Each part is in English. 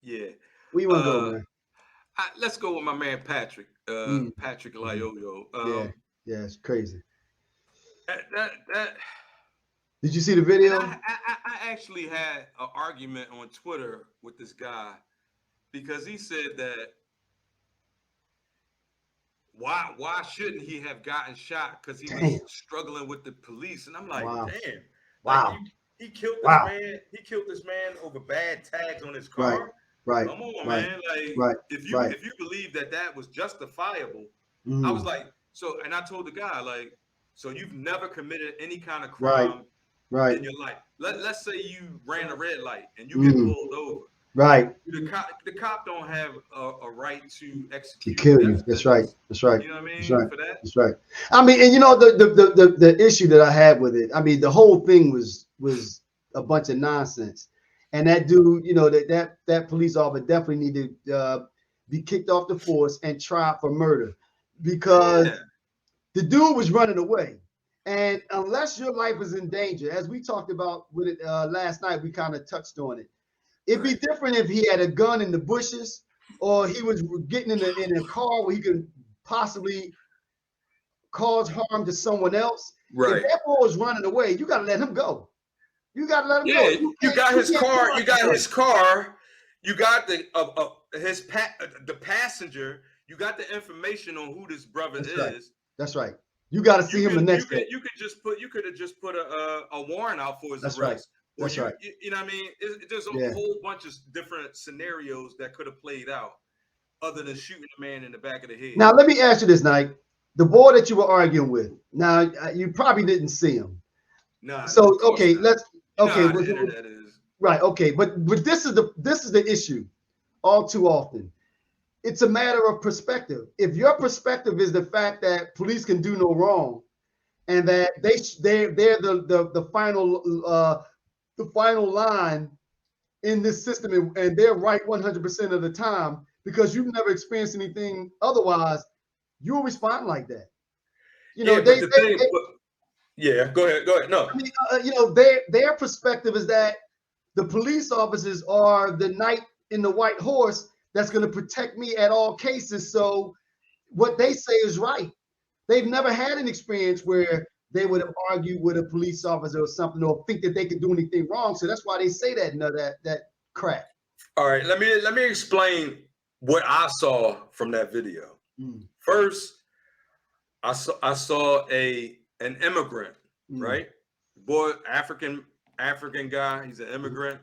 Yeah. Where you want to go, man? Let's go with my man Patrick. Mm. Patrick Hmm. Lyoyo. Yeah, yeah, it's crazy. That Did you see the and video? I actually had an argument on Twitter with this guy because he said that why shouldn't he have gotten shot because he was Damn. struggling with the police, and I'm like, Wow. damn, like Wow. he killed this Wow. man, over bad tags on his Right. car. Right. Come on, Right. man. Like Right. Right. if you believe that was justifiable, I was Mm. like, so, and I told the guy, like, so you've never committed any kind of Right. crime Right. in your life. Let's say you ran a red light and you get Mm. pulled over. Right. The cop don't have a right to To execute kill death you. That's right. sentence. That's right. You know what I That's mean? right. For that. That's right. I mean, and you know the issue that I had with it. I mean, the whole thing was a bunch of nonsense. And that dude, you know, that police officer definitely needed to be kicked off the force and tried for murder because Yeah. the dude was running away. And unless your life is in danger, as we talked about with it last night, we kind of touched on it. It'd be Right. different if he had a gun in the bushes or he was getting in a car where he could possibly cause harm to someone else. If Right. that boy was running away, you got to let him go. You got to let him go. Yeah. You got You his can't car. You charge him got for it. his car. You got the passenger. You got the information on who this brother That's right. is. That's right. You got to see You him the can next day. you could have just put a warrant out for his That's right. arrest, or That's right. you know what I mean. There's a Yeah. whole bunch of different scenarios that could have played out, other than shooting a man in the back of the head. Now let me ask you this, Nike. The boy that you were arguing with. Now you probably didn't see him. Nah, So of course okay, not. let's You know okay. how the internet is. Right. Okay. But this is the issue. All too often, it's a matter of perspective. If your perspective is the fact that police can do no wrong, and that they're the final line in this system, and they're right 100% of the time because you've never experienced anything otherwise, you'll respond like that. You know, Yeah, but the thing, yeah, go ahead, go ahead. No, I mean, you know, their perspective is that the police officers are the knight in the white horse that's going to protect me at all cases. So what they say is right. They've never had an experience where they would have argued with a police officer or something, or think that they could do anything wrong. So that's why they say that, you know, that crap. all right. Let me explain what I saw from that video. Mm, First, I saw an immigrant, mm, right? Boy, African guy. He's an immigrant.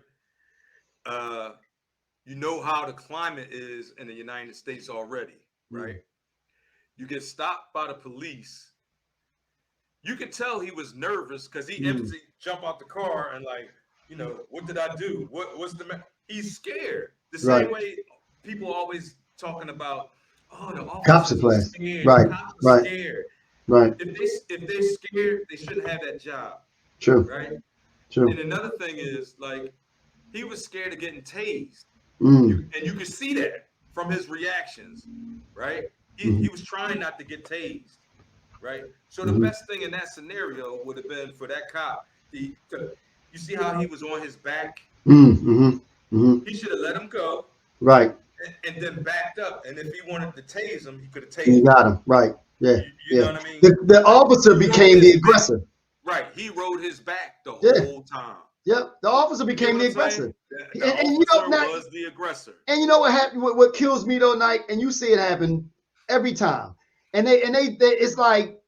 Uh, you know how the climate is in the United States already, right? mm, You get stopped by the police. You could tell he was nervous because he mm. instantly jump out the car and like, what did I do? What's he's scared. The Right. same way people always talking about, oh, the Cops are officers are playing. scared, the Right. cops are Right. scared. Right. If they're scared, they shouldn't have that job, True. right? True. And another thing is like he was scared of getting tased. Mm, You could see that from his reactions, right? He mhm, was trying not to get tased, right? So the mhm, best thing in that scenario would have been for that cop. You see how he was on his back? mhm, mhm. He should have let him go Right. and then backed up. And if he wanted to tase him, he could have You tased him. got him. Right. Yeah. You know Yeah. what I mean? The Like officer he rode became the his back. aggressor. Right. He rode his back the Yeah. whole time. Yep. The officer You get became what the I'm saying? aggressor. The And you know officer now, was the aggressor. and you know what happened? What kills me though, Nike, and you see it happen every time. And they it's like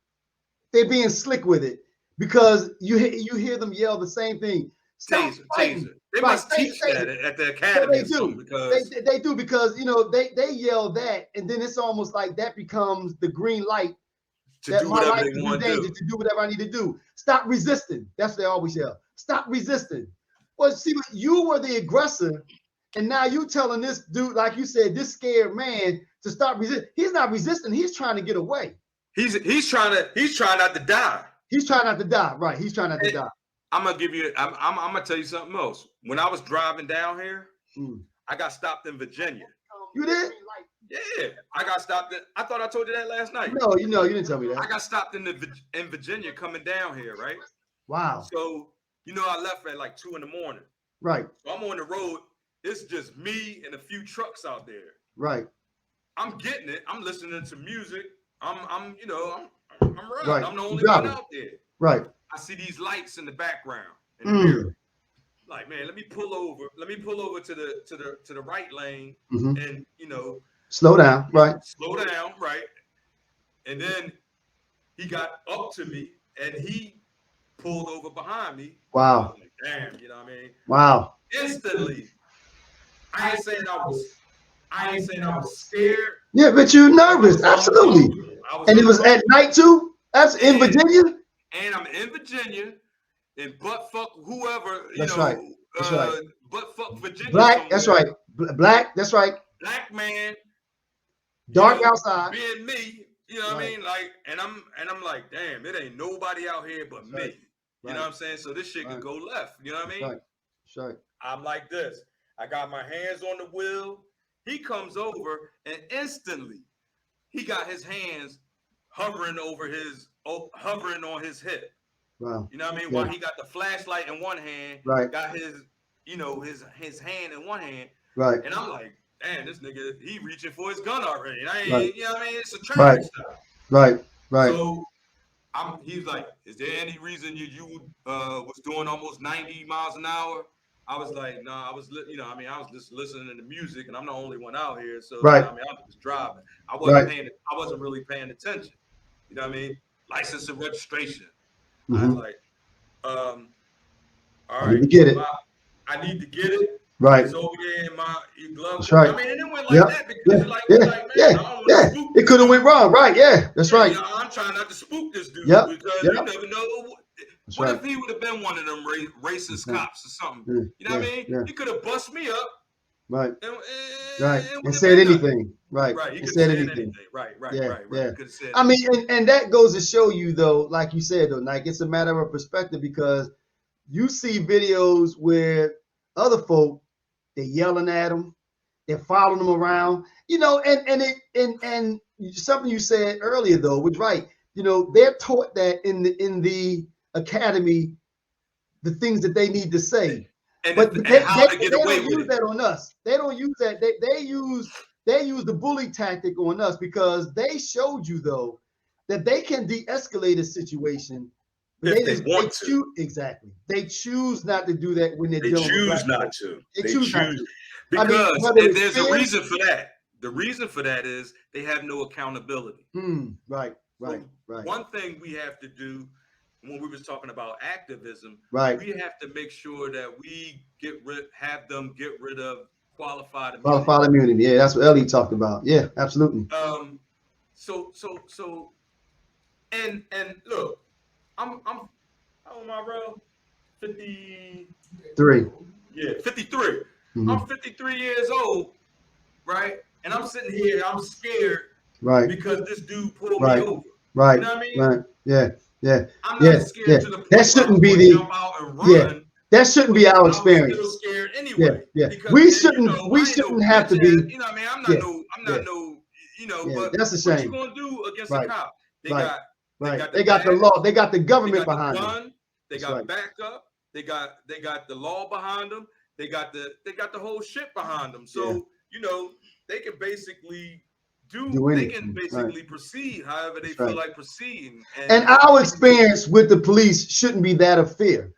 they're being slick with it because you hear them yell the same thing. Stop Taser, fighting. taser. They Right. must teach that at the So academy they or something do. because They do because you know they yell that, and then it's almost like that becomes the green light to that do my whatever life they is in want to danger do. to do whatever I need to do. Stop resisting. That's what they always yell. Stop resisting. Well, see, you were the aggressor, and now you telling this dude, like you said, this scared man to stop resisting. He's not resisting. He's trying to get away. He's trying not to die. He's trying not to die. Right. He's trying not to die. I'm gonna give you. I'm gonna tell you something else. When I was driving down here, Mm. I got stopped in Virginia. You did? Yeah, I got stopped. I thought I told you that last night. No, you didn't tell me that. I got stopped in Virginia coming down here, right? Wow. So I left at like 2 in the morning. Right. So I'm on the road. it's just me and a few trucks out there. Right. I'm getting it. I'm listening to music. I'm running. Right. I'm the only one Driving. out there. Right. I see these lights in the background in the mirror. Like, man, let me pull over. Let me pull over to the right lane, and slow down. Right. slow down. Right. And then he got up to me and he pulled over behind me. Wow. I was like, damn, you know what I mean? Wow. Instantly. I ain't saying I was scared. Yeah, but you're nervous. Absolutely. And it was at night too? That's in Virginia? And I'm in Virginia, and buttfuck whoever, That's right. That's right. Buttfuck Virginia. Black, that's right. Black, that's right. Black man. Dark outside. Being me, you know what I mean? Like, and I'm like, damn, it ain't nobody out here but me. Right. You know what I'm saying? So this shit could go left. You know what I mean? Right. That's right. I'm like this. I got my hands on the wheel. He comes over and instantly he got his hands hovering on his hip. Wow. You know what I mean? While he got the flashlight in one hand, got his hand in one hand. Right. And I'm like, damn, this nigga, he reaching for his gun already. And I ain't, Right. you know what I mean? It's a traffic stop. Right. Right. So he's like, is there any reason you was doing almost 90 miles an hour? I was like, nah, I was just listening to music, and I'm the only one out here. So I was just driving. I wasn't really paying attention. You know what I mean? License and registration. I was like, all right, I need to get it. I need to get it. Right. It's over there in my glove. That's right. I mean, it didn't went like that because man, I don't want to spook. It could have went wrong. Right. Yeah. That's right. You know, I'm trying not to spook this dude Yep. because you never know. That's what right. if he would have been one of them racist cops or something? You know what I mean? Yeah. He could have bust me up. Right. And said anything. Right. Right. He and could said have said anything. Right. Yeah. He could have said I mean, and that goes to show you, though, like you said, though, Nike, it's a matter of perspective because you see videos where other folk, they're yelling at them, they're following them around, and something you said earlier, though, was right. They're taught that in the academy, the things that they need to say. But they don't use that on us. They don't use that. They use the bully tactic on us because they showed you, though, that they can de-escalate a situation. But if they want to. Exactly. They choose not to do that when they're They dealing choose with not to. They choose not to. Because there's a reason for that. The reason for that is they have no accountability. Right. One thing we have to do when we was talking about activism, we have to make sure that we have them get rid of qualified immunity. Qualified immunity. Yeah, that's what Ellie talked about. Yeah, absolutely. And look, I'm how old am I, bro? 53. Yeah, 53. I'm 53 years old, right? And I'm sitting here, I'm scared, because this dude pulled me over. Right. You know what I mean? Right. Yeah. I'm not scared to the point that shouldn't be the jump out and run. That shouldn't be our experience. I'm still scared anyway. Yeah. Because, we shouldn't have to be. You know what I mean? I'm not no. But that's a shame. What you gonna do against a cop? They got the law. They got the government behind them. They got backup. They got the law behind them. They got the whole shit behind them. So they can basically proceed however they feel like proceeding. And our experience with the police shouldn't be that of fear.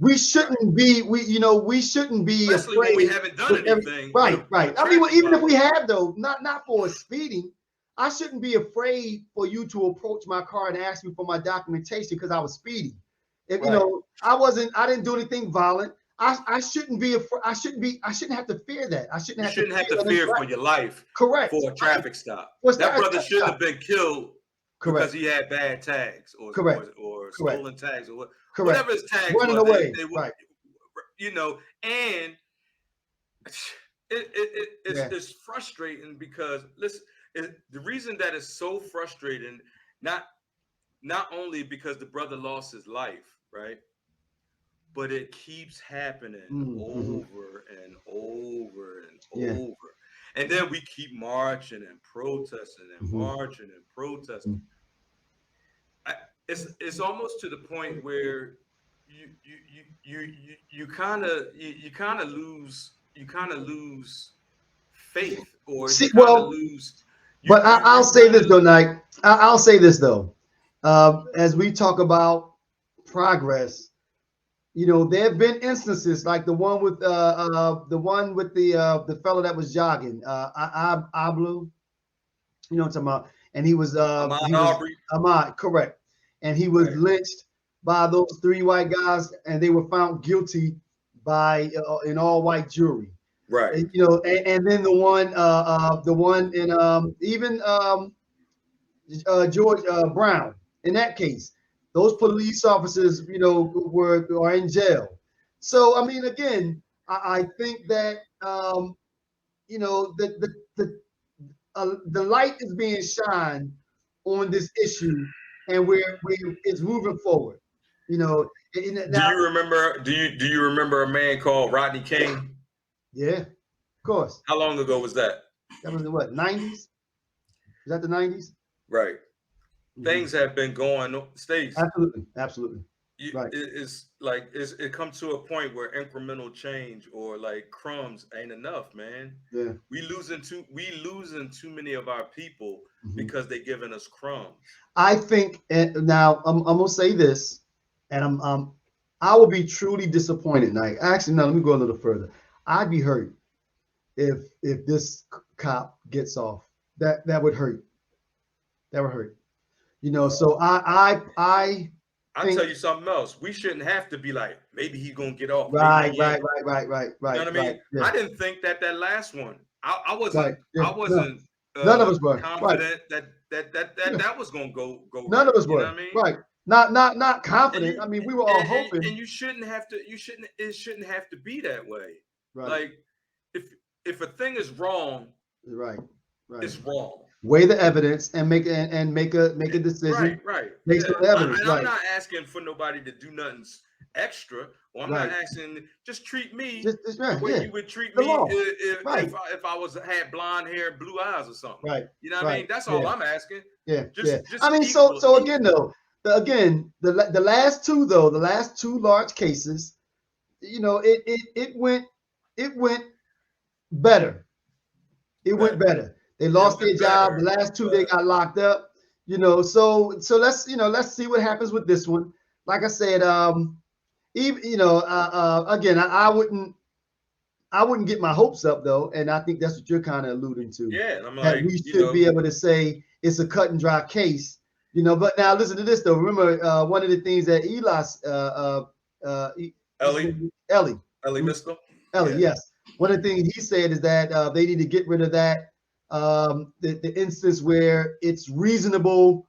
We shouldn't be. We shouldn't be especially afraid. When we haven't done anything. Right. I mean, even if we have, though, not for speeding, I shouldn't be afraid for you to approach my car and ask me for my documentation because I was speeding. If I didn't do anything violent. I shouldn't be afraid. I shouldn't have to fear that. I shouldn't have to fear for your life. Correct. For a traffic stop. That brother shouldn't have been killed because he had bad tags or stolen tags or whatever his tags running away. Right. And it's frustrating because listen, the reason that is so frustrating, not only because the brother lost his life, right? But it keeps happening over and over and over. And then we keep marching and protesting and marching and protesting. It's almost to the point where you kind of lose you kind of lose faith, or you See, kind of well, lose but I'll you say kind this of though, Nike. I'll say this though. As we talk about progress, you know, there have been instances like the one with the fellow that was jogging, Ablu, you know what I'm talking about, and Ahmaud he was Arbery. Ahmad, correct, and he was Right. lynched by those three white guys, and they were found guilty by an all white jury. Right. You know, and then the one in even George Brown. In that case, those police officers, you know, are in jail. So I mean, again, I think that you know the light is being shined on this issue, and we it's moving forward. You know, Do now, you remember? Do you remember a man called Rodney King? yeah, of course, How long ago was that? that was the what 90s? Is that the 90s? Right. Mm-hmm. Things have been going. States. Absolutely, absolutely, right. It's like it comes to a point where incremental change or like crumbs ain't enough, man. Yeah. We losing too many of our people Mm-hmm. because they giving us crumbs. I think now I'm gonna say this, and I will be truly disappointed. Now, actually, no, let me go a little further. I'd be hurt if this cop gets off. That would hurt. That would hurt. You know, so I'll think tell you something else. We shouldn't have to be like, maybe he's gonna get off, maybe right, he right, ain't. right, right, right, You know right, what I right. mean? Yeah, I didn't think that last one. I right. wasn't Yeah, I no, wasn't none of us were. Right. confident Yeah, that was gonna go none right. of us You know what were. I mean? Right. Not And confident. you I mean, we were all and hoping. you shouldn't have to. You shouldn't. It shouldn't have to be that way. Right. Like if a thing is wrong, Right. Right. it's wrong. Weigh the evidence and make a decision Right. based Yeah. on the evidence. And I'm Right. not asking for nobody to do nothing extra, or I'm not Right. asking. Just treat me Just the right. way Yeah. you would treat The me law. Right. if I was had blonde hair, blue eyes, or something. Right. You know what I Right. mean? That's all Yeah. I'm asking. Yeah. Yeah. Just I mean, equal. so again though, the last two though, the last two large cases, you know, it went better. It went Better. better. They It lost their went job. The better, last two they but got locked up. You know, so let's see what happens with this one. Like I said, even again, I wouldn't get my hopes up though, and I think that's what you're kind of alluding to, yeah, and I'm that like, we should be able to say it's a cut and dry case, you know. But now listen to this though. Remember, one of the things that what's his Ellie, name? Ellie, Ellie Mistel. Ellie, Yeah. yes. One of the things he said is that they need to get rid of that the instance where it's If another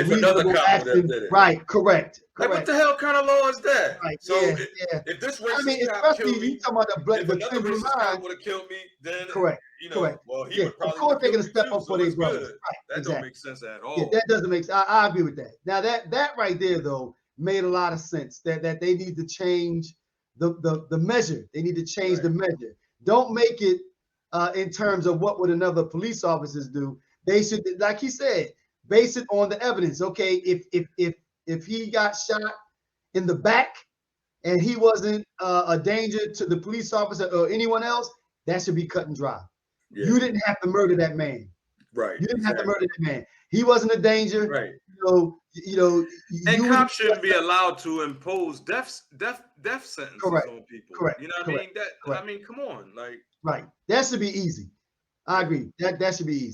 reasonable cop would have action. did it. Right, correct, Like, what correct. the hell kind of law is that? Right, So yeah, yeah. if this I mean, racist cop especially killed you me, talking about if the another thin blue racist line. cop would have killed me, then Correct, correct. well, he Yeah, would of probably course would have they're killed gonna me step too. up for So their it's brothers. good. Right, That don't exactly. make sense at Yeah, all. that doesn't make sense. I agree with that. Now that right there though made a lot of sense. That they need to change the measure. They need to change the measure. Don't make it in terms of what would another police officers do. They should, like he said, base it on the evidence. Okay, if he got shot in the back and he wasn't a danger to the police officer or anyone else, that should be cut and dry. Yeah. You didn't have to murder that man. Right. You didn't have to Exactly. murder that man. He wasn't a danger. Right. And You would cops shouldn't be allowed to impose death sentences correct, on people. correct, You know what I correct, mean? That correct. I mean, come on, like. Right. That should be easy. I agree. That should be easy.